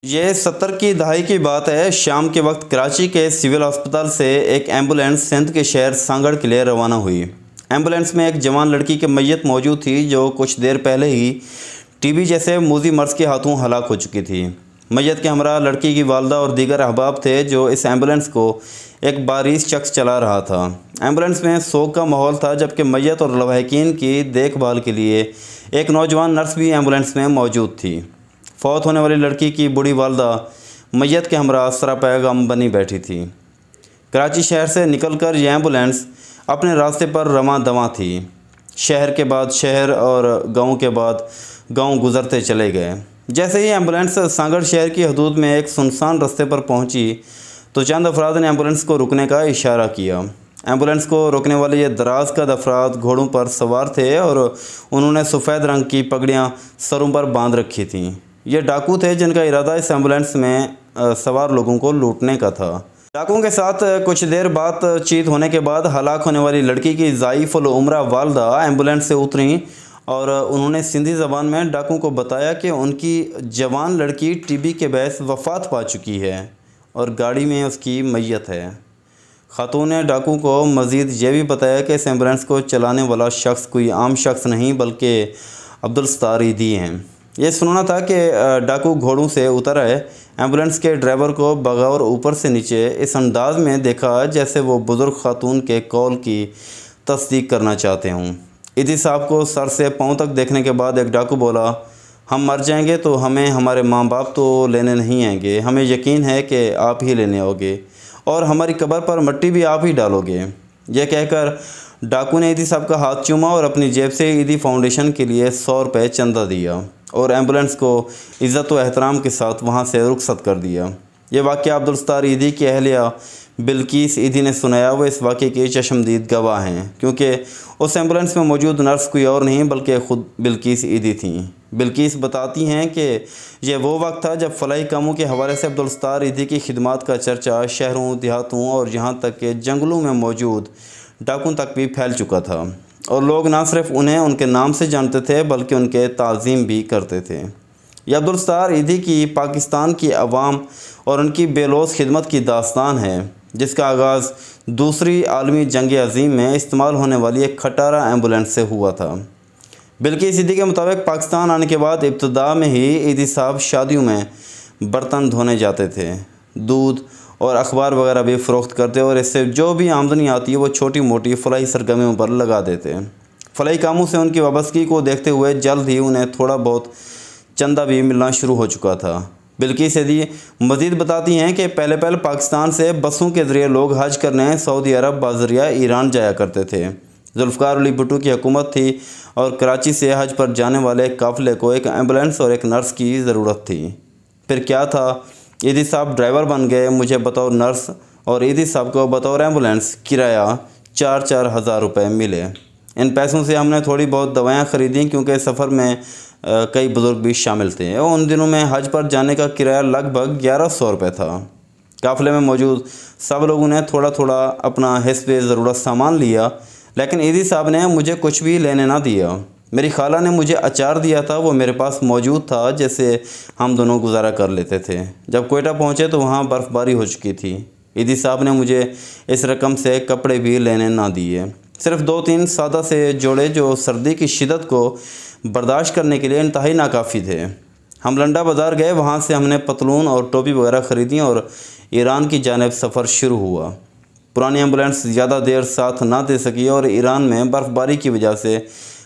یہ 70 کی دہائی کی بات ہے۔ شام کے وقت کراچی کے سول ہسپتال سے ایک ایمبولینس سندھ کے شہر سانگڑ کے لیے روانہ ہوئی۔ ایمبولینس میں ایک جوان لڑکی کی میت موجود تھی جو کچھ دیر پہلے ہی ٹی بی جیسے موذی مرض کے ہاتھوں ہلاک ہو چکی تھی۔ میت کے ہمراہ لڑکی کی والدہ اور دیگر احباب تھے جو اس ایمبولینس کو ایک باریس شخص چلا رہا تھا۔ ایمبولینس میں سوگ کا ماحول تھا، جبکہ میت اور لواحقین کی دیکھ بھال کے لیے ایک نوجوان نرس بھی ایمبولینس میں موجود تھی۔ فوت ہونے والی لڑکی کی بوڑھی والدہ میت کے ہمراہ سراپا غم بنی بیٹھی تھی۔ کراچی شہر سے نکل کر یہ ایمبولینس اپنے راستے پر رواں دواں تھی۔ شہر کے بعد شہر اور گاؤں کے بعد گاؤں گزرتے چلے گئے۔ جیسے ہی ایمبولینس سانگڑ شہر کی حدود میں ایک سنسان راستے پر پہنچی تو چند افراد نے ایمبولینس کو رکنے کا اشارہ کیا۔ ایمبولینس کو روکنے والے یہ دراز قد افراد گھوڑوں پر سوار تھے اور انہوں نے سفید رنگ کی پگڑیاں سروں پر باندھ رکھی تھیں۔ یہ ڈاکو تھے جن کا ارادہ اس ایمبولینس میں سوار لوگوں کو لوٹنے کا تھا۔ ڈاکوؤں کے ساتھ کچھ دیر بات چیت ہونے کے بعد ہلاک ہونے والی لڑکی کی ضعیف العمرہ والدہ ایمبولینس سے اتریں اور انہوں نے سندھی زبان میں ڈاکوؤں کو بتایا کہ ان کی جوان لڑکی ٹی بی کے باعث وفات پا چکی ہے اور گاڑی میں اس کی میت ہے۔ خاتون نے ڈاکوؤں کو مزید یہ بھی بتایا کہ اس ایمبولینس کو چلانے والا شخص کوئی عام شخص نہیں بلکہ عبدالستار ایدھی ہیں۔ یہ سننا تھا کہ ڈاکو گھوڑوں سے اتر آئے۔ ایمبولینس کے ڈرائیور کو بغور اوپر سے نیچے اس انداز میں دیکھا جیسے وہ بزرگ خاتون کے قول کی تصدیق کرنا چاہتے ہوں۔ ایدھی صاحب کو سر سے پاؤں تک دیکھنے کے بعد ایک ڈاکو بولا، ہم مر جائیں گے تو ہمیں ہمارے ماں باپ تو لینے نہیں آئیں گے، ہمیں یقین ہے کہ آپ ہی لینے آؤ گے اور ہماری قبر پر مٹی بھی آپ ہی ڈالو گے۔ یہ کہہ کر ڈاکو نے ایدھی صاحب کا ہاتھ چوما اور اپنی جیب سے ایدھی فاؤنڈیشن کے لیے 100 روپے چندہ دیا اور ایمبولینس کو عزت و احترام کے ساتھ وہاں سے رخصت کر دیا۔ یہ واقعہ عبدالستار ایدھی کی اہلیہ بلقیس ایدھی نے سنایا۔ وہ اس واقعے کے چشمدید گواہ ہیں کیونکہ اس ایمبولینس میں موجود نرس کوئی اور نہیں بلکہ خود بلقیس ایدھی تھیں۔ بلقیس بتاتی ہیں کہ یہ وہ وقت تھا جب فلاحی کاموں کے حوالے سے عبدالستار ایدھی کی خدمات کا چرچا شہروں، دیہاتوں اور یہاں تک کہ جنگلوں میں موجود ڈاکوؤں تک بھی پھیل چکا تھا اور لوگ نہ صرف انہیں ان کے نام سے جانتے تھے بلکہ ان کے تعظیم بھی کرتے تھے۔ یہ عبدالستار ایدھی کی پاکستان کی عوام اور ان کی بے لوث خدمت کی داستان ہے جس کا آغاز دوسری عالمی جنگ عظیم میں استعمال ہونے والی ایک کھٹارہ ایمبولینس سے ہوا تھا۔ بلقیس ایدھی کے مطابق پاکستان آنے کے بعد ابتدا میں ہی ایدھی صاحب شادیوں میں برتن دھونے جاتے تھے، دودھ اور اخبار وغیرہ بھی فروخت کرتے اور اس سے جو بھی آمدنی آتی ہے وہ چھوٹی موٹی فلاحی سرگرمیوں پر لگا دیتے۔ فلاحی کاموں سے ان کی وابستگی کو دیکھتے ہوئے جلد ہی انہیں تھوڑا بہت چندہ بھی ملنا شروع ہو چکا تھا۔ بلقیس ایدھی مزید بتاتی ہیں کہ پہلے پاکستان سے بسوں کے ذریعے لوگ حج کرنے سعودی عرب بذریعہ ایران جایا کرتے تھے۔ ذوالفقار علی بھٹو کی حکومت تھی اور کراچی سے حج پر جانے والے قافلے کو ایک ایمبولینس اور ایک نرس کی ضرورت تھی۔ پھر کیا تھا، ایدھی صاحب ڈرائیور بن گئے، مجھے بطور نرس اور ایدھی صاحب کو بطور ایمبولینس کرایہ 4 ہزار روپے ملے۔ ان پیسوں سے ہم نے تھوڑی بہت دوائیاں خریدیں کیونکہ سفر میں کئی بزرگ بھی شامل تھے اور ان دنوں میں حج پر جانے کا کرایہ لگ بھگ 1100 روپے تھا۔ قافلے میں موجود سب لوگوں نے تھوڑا تھوڑا اپنا حسب ضرورت سامان لیا، لیکن ایدھی صاحب نے مجھے کچھ بھی لینے نہ دیا۔ میری خالہ نے مجھے اچار دیا تھا، وہ میرے پاس موجود تھا جیسے ہم دونوں گزارا کر لیتے تھے۔ جب کوئٹہ پہنچے تو وہاں برف باری ہو چکی تھی۔ ایدھی صاحب نے مجھے اس رقم سے کپڑے بھی لینے نہ دیے، صرف 2-3 سادہ سے جوڑے جو سردی کی شدت کو برداشت کرنے کے لیے انتہائی ناکافی تھے۔ ہم لنڈا بازار گئے، وہاں سے ہم نے پتلون اور ٹوپی وغیرہ خریدیں اور ایران کی جانب سفر شروع ہوا۔ پرانی ایمبولینس زیادہ دیر ساتھ نہ دے سکی اور ایران میں برف باری کی وجہ سے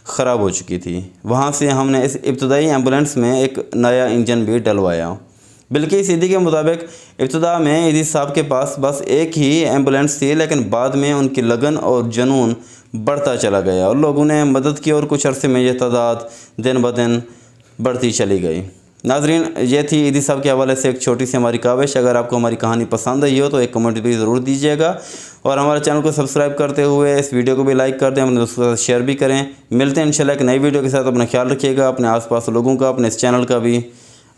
خراب ہو چکی تھی۔ وہاں سے ہم نے اس ابتدائی ایمبولینس میں ایک نیا انجن بھی ڈلوایا۔ بلقیس ایدھی کے مطابق ابتدا میں ایدھی صاحب کے پاس بس ایک ہی ایمبولینس تھی، لیکن بعد میں ان کی لگن اور جنون بڑھتا چلا گیا اور لوگوں نے مدد کی اور کچھ عرصے میں یہ تعداد دن بدن بڑھتی چلی گئی۔ ناظرین، یہ تھی ایدھی صاحب کے حوالے سے ایک چھوٹی سی ہماری کاوش۔ اگر آپ کو ہماری کہانی پسند آئی ہو تو ایک کمنٹ بھی ضرور دیجیے گا اور ہمارے چینل کو سبسکرائب کرتے ہوئے اس ویڈیو کو بھی لائک کر دیں، اپنے دوستوں کے ساتھ شیئر بھی کریں۔ ملتے ہیں انشاءاللہ ایک نئی ویڈیو کے ساتھ۔ اپنا خیال رکھیے گا، اپنے آس پاس لوگوں کا، اپنے اس چینل کا بھی۔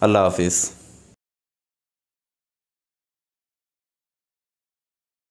اللہ حافظ۔